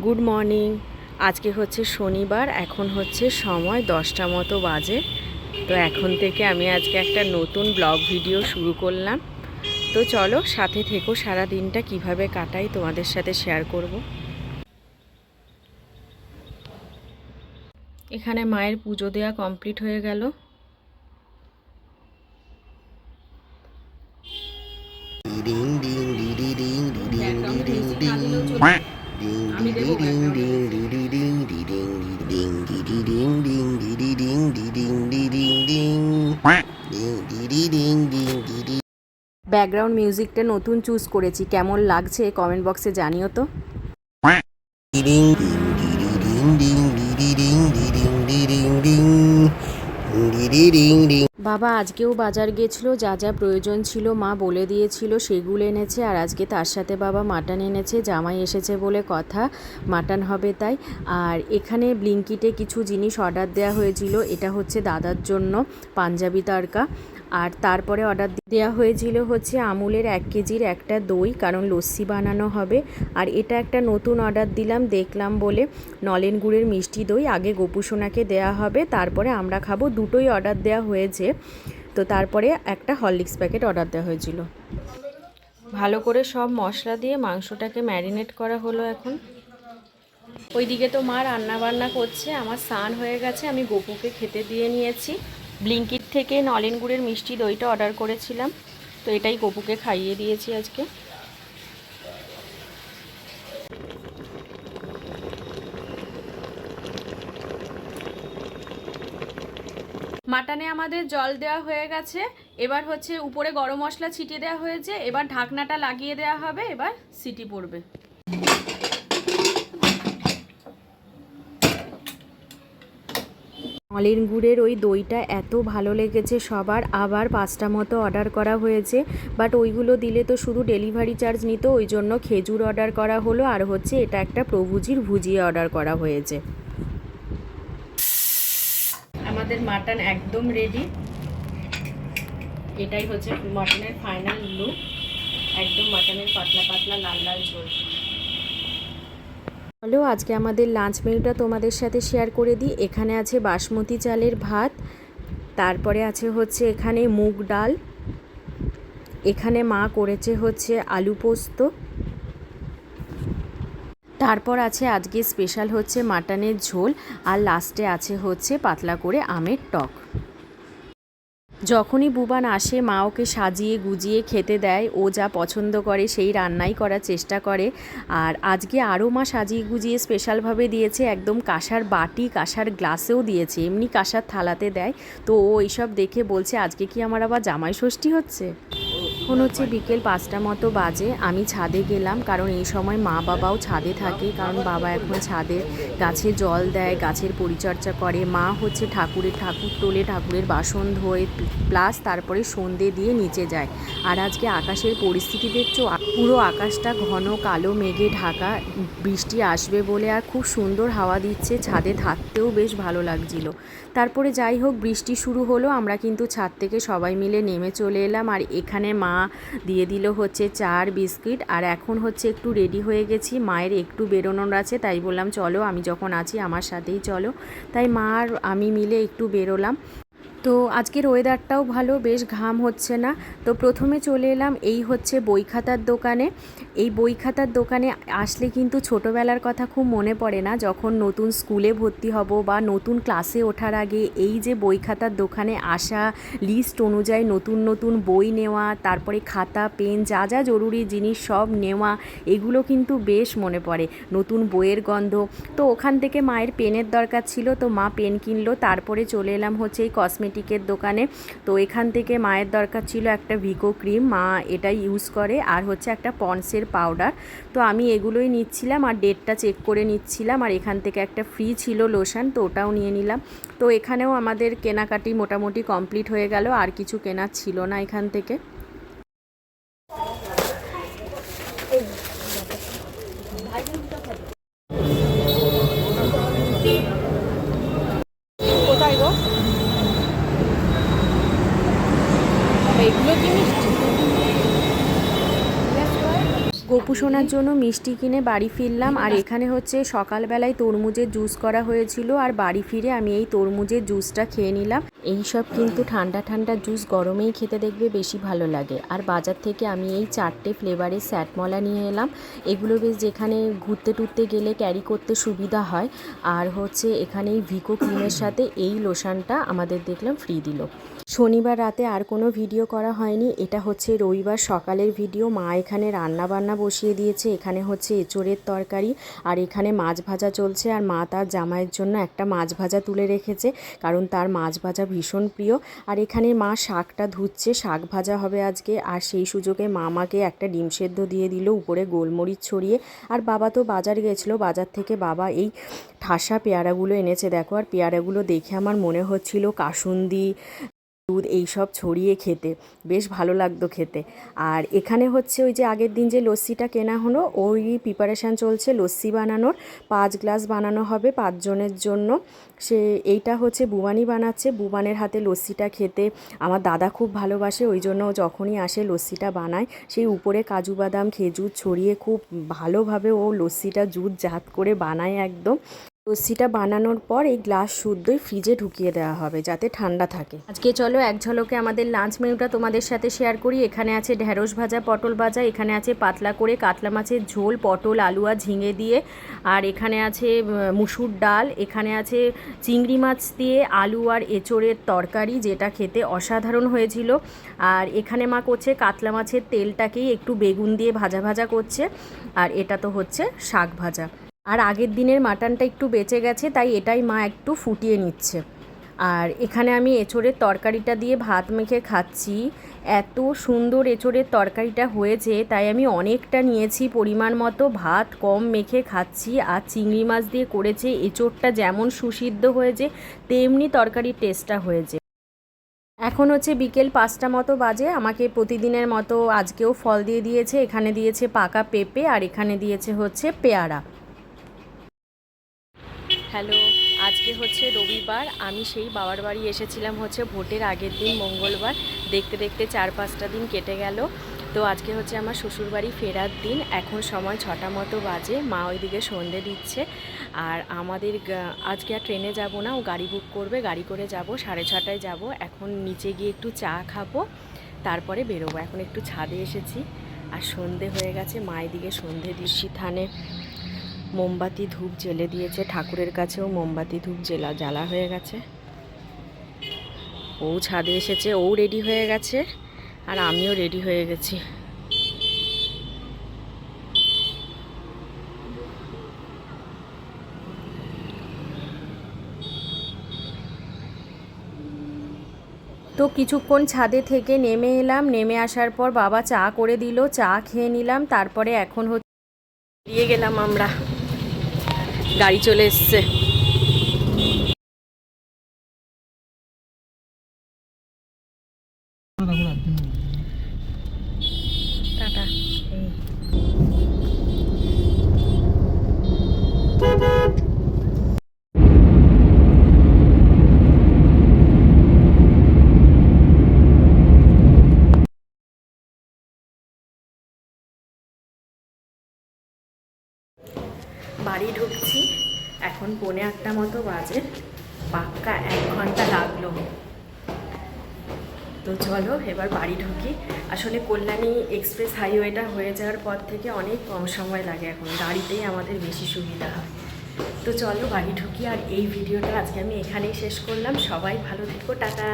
Good morning. আজকে হচ্ছে শনিবার, এখন হচ্ছে সময় 10টা মতো বাজে। তো এখন থেকে আমি আজকে একটা নতুন ব্লগ ভিডিও শুরু করলাম। তো চলো সাথে থেকো, সারা দিনটা কিভাবে কাটাই তোমাদের সাথে শেয়ার করব। এখানে মায়ের পুজো দেওয়া কমপ্লিট হয়ে গেল। ব্যাকগ্রাউন্ড মিউজিকটা নতুন চুজ করেছি, কেমন লাগছে কমেন্ট বক্সে জানিও তো। বাবা আজকেও বাজার গেছিল, যা যা প্রয়োজন ছিল মা বলে দিয়েছিল সেগুলো এনেছে। আর আজকে তার সাথে বাবা মাটন এনেছে, জামাই এসেছে বলে কথা, মাটন হবে তাই। আর এখানে ব্লিঙ্কিটে কিছু জিনিস অর্ডার দেওয়া হয়েছিল। এটা হচ্ছে দাদার জন্য পাঞ্জাবি তারকা। আর তারপরে অর্ডার দেওয়া হয়েছিল হচ্ছে আমুলের 1 কেজির একটা দই, কারণ লস্যি বানানো হবে। আর এটা একটা নতুন অর্ডার দিলাম, দেখলাম বলে, নলেন গুড়ের মিষ্টি দই। আগে গোপুসোনাকে দেয়া হবে, তারপরে আমরা খাবো। দুটোই অর্ডার দেওয়া হয়েছে। তো তারপরে একটা হরলিক্স প্যাকেট অর্ডার দেওয়া হয়েছিল। ভালো করে সব মশলা দিয়ে মাংসটাকে ম্যারিনেট করা হলো। এখন ওইদিকে তো মা রান্না বান্না করছে, আমার স্নান হয়ে গেছে, আমি গোপুকে খেতে দিয়ে নিয়েছি। ব্লিঙ্কিট থেকে নলেন গুড়ের মিষ্টি দইটা অর্ডার করেছিলাম, তো এটাই গোপুকে খাইয়ে দিয়েছি আজকে। মাটনে আমাদের জল দেওয়া হয়ে গেছে। এবার হচ্ছে উপরে গরম মশলা ছিটিয়ে দেওয়া হয়েছে, এবার ঢাকনাটা লাগিয়ে দেওয়া হবে, এবার সিটি পড়বে। নলেন গুড়ের ওই দইটা এত ভালো লেগেছে সবার, আবার 5টা মতো অর্ডার করা হয়েছে। বাট ওইগুলো দিলে তো শুধু ডেলিভারি চার্জ নিত, ওই জন্য খেজুর অর্ডার করা হলো। আর হচ্ছে এটা একটা প্রভুজির ভুজিয়া অর্ডার করা হয়েছে। আমাদের মাটন একদম রেডি। এটাই হচ্ছে মাটনের ফাইনাল লুক, একদম মাটনের পাতলা পাতলা লাল লাল ঝোল। চলো আজকে আমাদের লাঞ্চ মেনুটা তোমাদের সাথে শেয়ার করে দিই। এখানে আছে বাসমতি চালের ভাত, তারপরে আছে হচ্ছে এখানে মুগ ডাল, এখানে মা করেছে হচ্ছে আলু পোস্ত, তারপর আছে আজকে স্পেশাল হচ্ছে মাটনের ঝোল, আর লাস্টে আছে হচ্ছে পাতলা করে আমের টক। যখনই বুবান আসে মা ওকে সাজিয়ে গুজিয়ে খেতে দেয়, ও যা পছন্দ করে সেই রান্নাই করার চেষ্টা করে। আর আজকে আরও মা সাজিয়ে গুজিয়ে স্পেশালভাবে দিয়েছে, একদম কাঁসার বাটি কাঁসার গ্লাসেও দিয়েছে, এমনি কাঁসার থালাতে দেয়। তো ও এইসব দেখে বলছে আজকে কি আমার আবার জামাই ষষ্ঠী হচ্ছে। এখন হচ্ছে বিকেল 5টা মতো বাজে। আমি ছাদে গেলাম, কারণ এই সময় মা বাবাও ছাদে থাকে, কারণ বাবা এখন ছাদে গাছে জল দেয়, গাছের পরিচর্যা করে। মা হচ্ছে ঠাকুর তোলে, ঠাকুরের বাসন ধোয়, প্লাস তারপরে সন্ধে দিয়ে নিচে যায়। আর আজকে আকাশের পরিস্থিতি দেখছো, পুরো আকাশটা ঘন কালো মেঘে ঢাকা, বৃষ্টি আসবে বলে। আর খুব সুন্দর হাওয়া দিচ্ছে, ছাদে থাকতেও বেশ ভালো লাগছিল। তারপরে যাই হোক বৃষ্টি শুরু হলো, আমরা কিন্তু ছাদ থেকে সবাই মিলে নেমে চলে এলাম। আর এখানে মা দিয়ে দিল হচ্ছে চা আর বিস্কিট। আর এখন হচ্ছে একটু রেডি হয়ে গেছি, মায়ের একটু বেরোনোর আছে, তাই বললাম চলো আমি যখন আছি আমার সাথেই চলো। তাই মা আর আমি মিলে একটু বেরোলাম। তো আজকের ওয়েদারটাও ভালো, বেশ ঘাম হচ্ছে না। তো প্রথমে চলে এলাম এই হচ্ছে বই খাতার দোকানে। এই বই খাতার দোকানে আসলে কিন্তু ছোটোবেলার কথা খুব মনে পড়ে না, যখন নতুন স্কুলে ভর্তি হব বা নতুন ক্লাসে ওঠার আগে এই যে বই খাতার দোকানে আসা, লিস্ট অনুযায়ী নতুন নতুন বই নেওয়া, তারপরে খাতা পেন যা যা জরুরি জিনিস সব নেওয়া, এগুলো কিন্তু বেশ মনে পড়ে। নতুন বইয়ের গন্ধ। তো ওখান থেকে মায়ের পেনের দরকার ছিল, তো মা পেন কিনলো। তারপরে চলে এলাম হচ্ছে এই কসমেটিকের দোকানে। তো এখান থেকে মায়ের দরকার ছিল একটা ভিকো ক্রিম, মা এটাই ইউজ করে, আর হচ্ছে একটা পন্ডসের পাউডার। তো আমি এগুলোই নিচ্ছিলাম আর ডেটটা চেক করে নিচ্ছিলাম। আর এখান থেকে একটা ফ্রি ছিল লোশন, তো ওটাও নিয়ে নিলাম। তো এখানেও আমাদের কেনাকাটি মোটামুটি কমপ্লিট হয়ে গেল, আর কিছু কেনার ছিল না এখান থেকে। কোথায় গো এইগুলো জিনিস? গপু সোনার জন্য মিষ্টি কিনে বাড়ি ফিরলাম। আর এখানে হচ্ছে সকালবেলায় তরমুজের জুস করা হয়েছিল, আর বাড়ি ফিরে আমি এই তরমুজের জুসটা খেয়ে নিলাম। এইসব কিন্তু ঠান্ডা ঠান্ডা জুস গরমেই খেতে দেখবে বেশি ভালো লাগে। আর বাজার থেকে আমি এই 4টে ফ্লেভারের স্যাটমলা নিয়ে এলাম। এগুলো বেশ যেখানে ঘুরতে টুরতে গেলে ক্যারি করতে সুবিধা হয়। আর হচ্ছে এখানে এই ভিকো ক্রিমের সাথে এই লোশনটা আমাদের দেখলাম ফ্রি দিল। শনিবার রাতে আর কোনো ভিডিও করা হয়নি, এটা হচ্ছে রবিবার সকালের ভিডিও। মা এখানে রান্না বান্না বসিয়ে দিয়েছে। এখানে হচ্ছে এঁচোড়ের তরকারি, আর এখানে মাছ ভাজা চলছে। আর মা তার জামাইয়ের জন্য একটা মাছ ভাজা তুলে রেখেছে, কারণ তার মাছ ভাজা ভীষণ প্রিয়। আর এখানে মা শাকটা ধুচ্ছে, শাক ভাজা হবে আজকে। আর সেই সুযোগে মা আমাকে একটা ডিম সেদ্ধ দিয়ে দিল, উপরে গোলমরিচ ছড়িয়ে। আর বাবা তো বাজার গেছিলো, বাজার থেকে বাবা এই ঠাসা পেয়ারাগুলো এনেছে দেখো। আর পেয়ারাগুলো দেখে আমার মনে হচ্ছিল কাসুন্দি দুধ এইসব ছড়িয়ে খেতে বেশ ভালো লাগতো খেতে। আর এখানে হচ্ছে ওই যে আগের দিন যে লস্যিটা কেনা হলো, ওই প্রিপারেশান চলছে লস্যি বানানোর। 5 গ্লাস বানানো হবে 5 জনের জন্য। এইটা হচ্ছে বুবানি বানাচ্ছে। বুবানের হাতে লস্যিটা খেতে আমার দাদা খুব ভালোবাসে, ওই জন্য যখনই আসে লস্যিটা বানায়। সেই উপরে কাজু বাদাম খেজুর ছড়িয়ে খুব ভালোভাবে ও লস্যিটা জুত জাত করে বানায় একদম। লস্যিটা বানানোর পর এই গ্লাস শুদ্ধই ফ্রিজে ঢুকিয়ে দেওয়া হবে যাতে ঠান্ডা থাকে। আজকে চলো এক ঝলকে আমাদের লাঞ্চ মেনুটা তোমাদের সাথে শেয়ার করি। এখানে আছে ঢ্যাঁড়স ভাজা, পটল ভাজা, এখানে আছে পাতলা করে কাতলা মাছের ঝোল, পটল আলু আর ঝিঙে দিয়ে। আর এখানে আছে মুসুর ডাল, এখানে আছে চিংড়ি মাছ দিয়ে আলু আর এঁচোড়ের তরকারি, যেটা খেতে অসাধারণ হয়েছিল। আর এখানে মা করছে কাতলা মাছের তেলটাকেই একটু বেগুন দিয়ে ভাজা ভাজা করছে। আর এটা তো হচ্ছে শাক ভাজা। আর আগের দিনের মাটনটা একটু বেঁচে গেছে, তাই এটাই মা একটু ফুটিয়ে নিচ্ছে। আর এখানে আমি এঁচোড়ের তরকারিটা দিয়ে ভাত মেখে খাচ্ছি। এত সুন্দর এঁচোড়ের তরকারিটা হয়েছে, তাই আমি অনেকটা নিয়েছি পরিমাণ মতো, ভাত কম মেখে খাচ্ছি। আর চিংড়ি মাছ দিয়ে করেছে, এঁচোড়টা যেমন সুসিদ্ধ হয়েছে তেমনি তরকারির টেস্টটা হয়েছে। এখন হচ্ছে বিকেল 5টা মতো বাজে। আমাকে প্রতিদিনের মতো আজকেও ফল দিয়ে দিয়েছে। এখানে দিয়েছে পাকা পেঁপে, আর এখানে দিয়েছে হচ্ছে পেয়ারা। হ্যালো, আজকে হচ্ছে রবিবার। আমি সেই বাবার বাড়ি এসেছিলাম হচ্ছে ভোটের আগের দিন মঙ্গলবার। দেখতে দেখতে 4-5টা দিন কেটে গেল। তো আজকে হচ্ছে আমার শ্বশুরবাড়ি ফেরার দিন। এখন সময় 6টা মতো বাজে। মা ওইদিকে সন্ধে দিচ্ছে। আর আমাদের আজকে আর ট্রেনে যাব না, ও গাড়ি বুক করবে, গাড়ি করে যাব। 6:30টায় যাব। এখন নিচে গিয়ে একটু চা খাবো, তারপরে বেরোবো। এখন একটু ছাদে এসেছি, আর সন্ধে হয়ে গেছে। মা এদিকে সন্ধে দিচ্ছি, থানে মোমবাতি ধূপ জ্বেলে দিয়েছে, ঠাকুরের কাছেও মোমবাতি ধূপ জ্বালা হয়ে গেছে। ও ছাদে এসেছে, ও রেডি হয়ে গেছে, আর আমিও রেডি হয়ে গেছি। তো কিছুক্ষণ ছাদে থেকে নেমে এলাম। নেমে আসার পর বাবা চা করে দিল, চা খেয়ে নিলাম। তারপরে এখন হচ্ছে বেরিয়ে গেলাম আমরা। গাড়ি চলে এসছে। টাটা। বাড়ি ঢুকছি, এখন 7:45 মতো বাজে। পাক্কা 1 ঘন্টা লাগলো। তো চলো এবার বাড়ি ঢুকি। আসলে কল্যাণী এক্সপ্রেস হাইওয়েটা হয়ে যাওয়ার পর থেকে অনেক কম সময় লাগে, এখন গাড়িতেই আমাদের বেশি সুবিধা হয়। তো চলো বাড়ি ঢুকি। আর এই ভিডিওটা আজকে আমি এখানেই শেষ করলাম। সবাই ভালো থেকো, টাটা।